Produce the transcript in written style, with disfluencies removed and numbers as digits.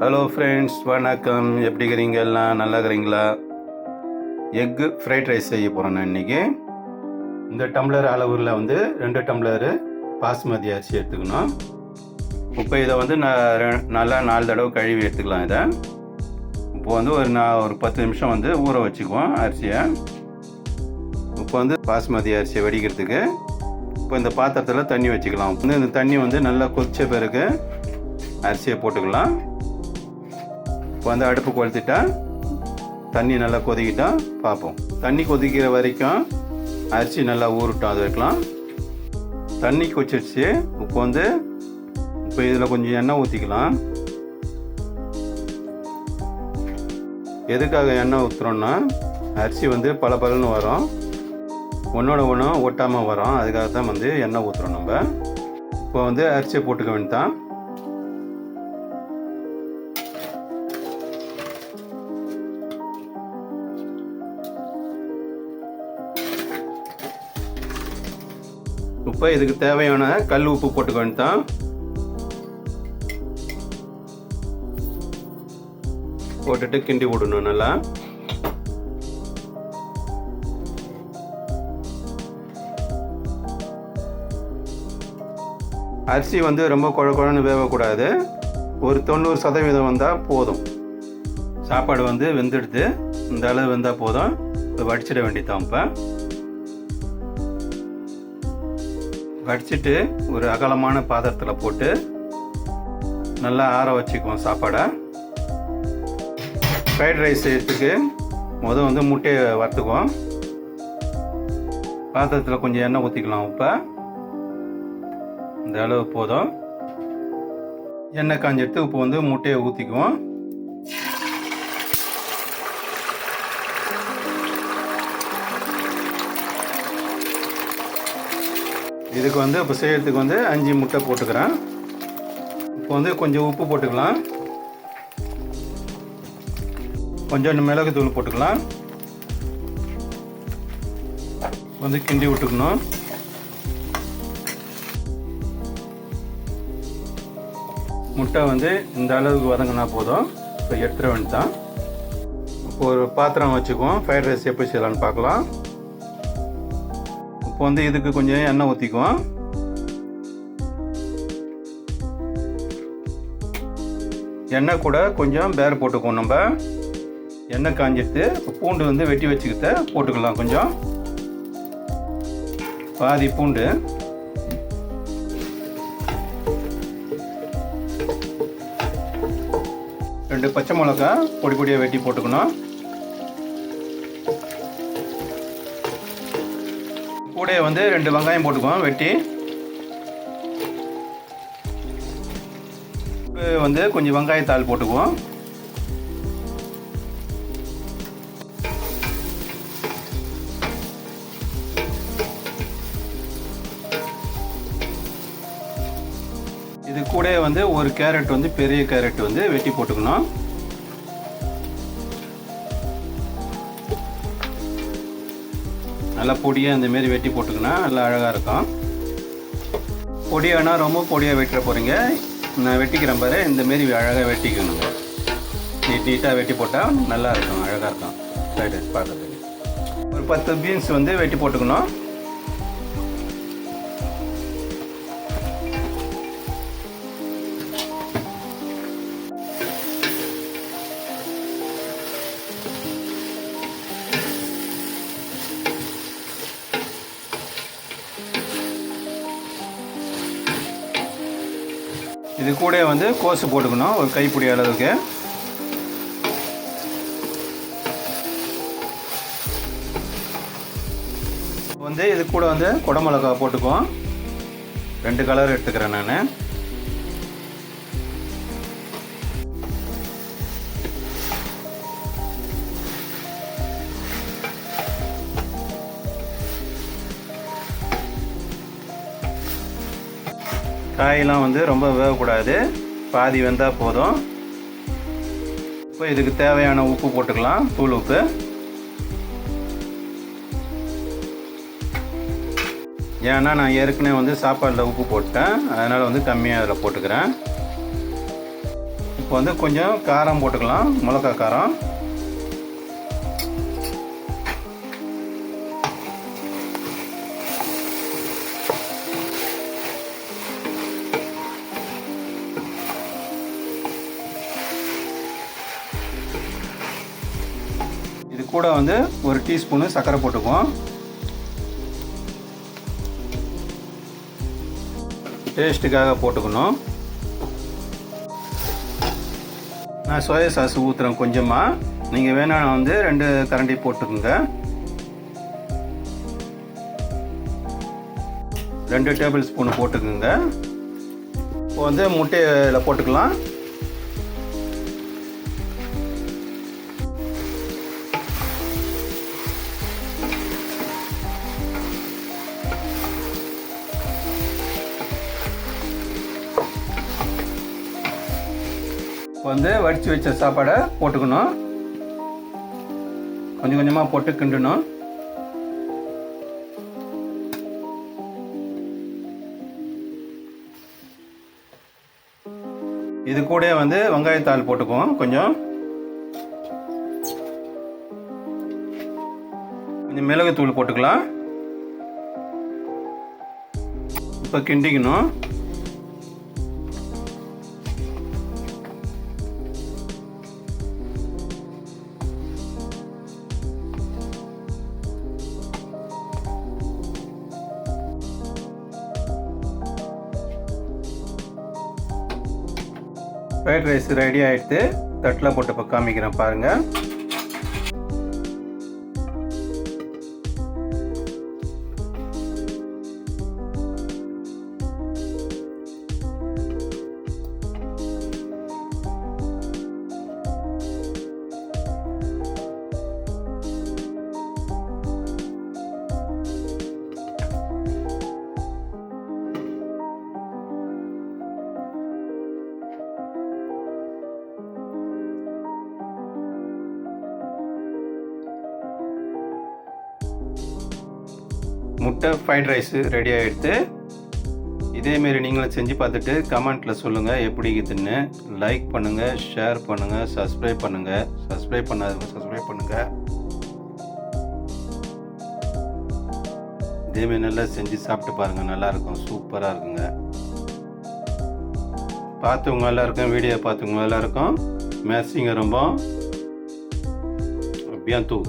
Hello friends, வணக்கம். எப்படி இருக்கிறீங்க? எல்லாம் நல்லா இருக்கிறீங்களா? எக்கு ஃப்ரைட் ரைஸ் செய்ய போகிறேன் நான் இன்றைக்கி. இந்த டம்ளர் அளவில் வந்து 2 டம்ளரு பாஸ்மதி அரிசி எடுத்துக்கணும். இப்போ இதை வந்து நல்லா 4 தடவை கழுவி எடுத்துக்கலாம். இதை இப்போ வந்து ஒரு 10 நிமிஷம் வந்து ஊற வச்சுக்குவோம் அரிசியை. இப்போ வந்து பாஸ்மதி அரிசியை வடிக்கிறதுக்கு இப்போ இந்த பாத்திரத்தில் தண்ணி வச்சுக்கலாம். இந்த தண்ணி வந்து நல்லா கொதிச்ச பிறகு அரிசியை போட்டுக்கலாம். இப்போ வந்து அடுப்பு கொளுத்திட்டா தண்ணி நல்லா கொதிக்கிட்டா பார்ப்போம். தண்ணி கொதிக்கிற வரைக்கும் அரிசி நல்லா ஊறட்டும். அது வைக்கலாம். தண்ணி கொதிச்சிடுச்சு. இப்போ இதில் கொஞ்சம் எண்ணெய் ஊற்றிக்கலாம். எதுக்காக எண்ணெய் ஊற்றுறோன்னா அரிசி வந்து பளபளன்னு வரும், ஒன்றோட ஒன்று ஒட்டாமல் வரும். அதுக்காக தான் வந்து எண்ணெய் ஊற்றுறோம் நம்ம. இப்போ வந்து அரிசியை போட்டுக்க வேண்டியதான். இப்போ இதுக்கு தேவையான கல் உப்பு போட்டுக்க வேண்டியதான். போட்டுட்டு கிண்டி விடணும் நல்லா. அரிசி வந்து ரொம்ப குழன்னு வேகக்கூடாது. ஒரு 90% வந்தால் போதும். சாப்பாடு வந்து வெந்துடுது. இந்த அளவு வெந்தால் போதும். இப்போ வடிச்சிட வேண்டியதான். இப்போ வடிச்சிட்டு ஒரு அகலமான பாத்திரத்தில் போட்டு நல்லா ஆற வச்சுக்குவோம் சாப்பாடை. ஃப்ரைட் ரைஸ் செய்யறதுக்கு வந்து முட்டையை வறுத்துக்குவோம். பாத்திரத்தில் கொஞ்சம் எண்ணெய் ஊற்றிக்கலாம். இப்போ இந்த அளவு போதும். எண்ணெய் காஞ்செடுத்து இப்போ வந்து முட்டையை ஊற்றிக்குவோம். இதுக்கு வந்து இப்போ செய்யறதுக்கு வந்து 5 முட்டை போட்டுக்கிறேன். இப்போ வந்து கொஞ்சம் உப்பு போட்டுக்கலாம். கொஞ்சம் மிளகு தூள் போட்டுக்கலாம். வந்து கிண்டி விட்டுக்கணும். முட்டை வந்து இந்த அளவுக்கு வதங்கினா போதும். இப்போ எடுத்துட வேண்டியதான். இப்போ ஒரு பாத்திரம் வச்சுக்குவோம். ஃப்ரைட் ரைஸ் எப்படி செய்யலான்னு பார்க்கலாம். இப்போ வந்து இதுக்கு கொஞ்சம் எண்ணெய் ஊற்றிக்குவோம். எண்ணெய் கூட கொஞ்சம் பேர் போட்டுக்குவோம். நம்ம எண்ணெய் காஞ்சிட்டு பூண்டு வந்து வெட்டி வச்சுக்கிட்ட போட்டுக்கலாம். கொஞ்சம் பாதி பூண்டு, ரெண்டு பச்சை மிளகா பொடி பொடியாக வெட்டி போட்டுக்கணும். கூட வந்து 2 வெங்காயம் போட்டுக்குவோம் வெட்டி. வந்து கொஞ்சம் வெங்காயத்தாள் போட்டுக்குவோம். இது கூட வந்து ஒரு கேரட் வந்து பெரிய கேரட் வந்து வெட்டி போட்டுக்கணும். நல்லா பொடியாக இந்தமாரி வெட்டி போட்டுக்கினா நல்லா அழகாக இருக்கும். பொடியானா ரொம்ப பொடியாக வெட்டுற போகிறீங்க. நான் வெட்டிக்கிறேன் பாரு. இந்தமாரி அழகாக வெட்டிக்கணுங்க. நீட்டாக வெட்டி போட்டால் நல்லா இருக்கும், அழகாக இருக்கும் ஃப்ரைட் ரைஸ் பார்க்குறதுக்கு. ஒரு 10 பீன்ஸ் வந்து வெட்டி போட்டுக்கணும். இது கூட வந்து கோஸு போட்டுக்கணும், ஒரு கைப்பிடி அளவுக்கு. வந்து இது கூட வந்து குடமிளகா போட்டுக்குவோம். 2 கலர் எடுத்துக்கிறேன் நான். காயெல்லாம் வந்து ரொம்ப வேகக்கூடாது, பாதி வெந்தால் போதும். இப்போ இதுக்கு தேவையான உப்பு போட்டுக்கலாம், தூள் உப்பு. ஏன்னா நான் ஏற்கனவே வந்து சாப்பாடில் உப்பு போட்டேன், அதனால் வந்து கம்மியாக அதில் போட்டுக்கிறேன். இப்போ வந்து கொஞ்சம் காரம் போட்டுக்கலாம், மிளகா காரம். இது கூட வந்து ஒரு டீஸ்பூனு சர்க்கரை போட்டுக்குவோம். டேஸ்ட்டுக்காக போட்டுக்கணும். நான் சோயா சாஸ் ஊற்றுறேன் கொஞ்சமாக. நீங்கள் வேணால் வந்து 2 கரண்டி போட்டுக்குங்க. 2 டேபிள் ஸ்பூன் போட்டுக்குங்க. இப்போ வந்து முட்டையில் போட்டுக்கலாம். இப்போ வந்து வடித்து வச்ச சாப்பாடை போட்டுக்கணும். கொஞ்சம் கொஞ்சமாக போட்டு கிண்டணும். இது கூட வந்து வெங்காயத்தாள் போட்டுக்குவோம். கொஞ்சம் மிளகுத்தூள் போட்டுக்கலாம். இப்போ கிண்டிக்கணும். ஃப்ரைட் ரைஸ் ரெடி ஆகிடுது. தட்டில் போட்டு இப்போ காமிக்கிறேன் பாருங்கள். முட்டை ஃப்ரைட் ரைஸு ரெடி ஆகிடுது. இதேமாரி நீங்களும் செஞ்சு பார்த்துட்டு கமெண்ட்டில் சொல்லுங்கள் எப்படி இருக்குதுன்னு. லைக் பண்ணுங்கள், ஷேர் பண்ணுங்கள், சப்ஸ்கிரைப் பண்ணுங்கள். சப்ஸ்கிரைப் பண்ணாதவங்க சப்ஸ்கிரைப் பண்ணுங்கள். இதேமாரி நல்லா செஞ்சு சாப்பிட்டு பாருங்கள், நல்லாயிருக்கும், சூப்பராக இருக்குங்க. பார்த்தவங்க எல்லாருக்கும், வீடியோ பார்த்தவங்க எல்லாருக்கும் மேசிங்க ரொம்ப bientôt.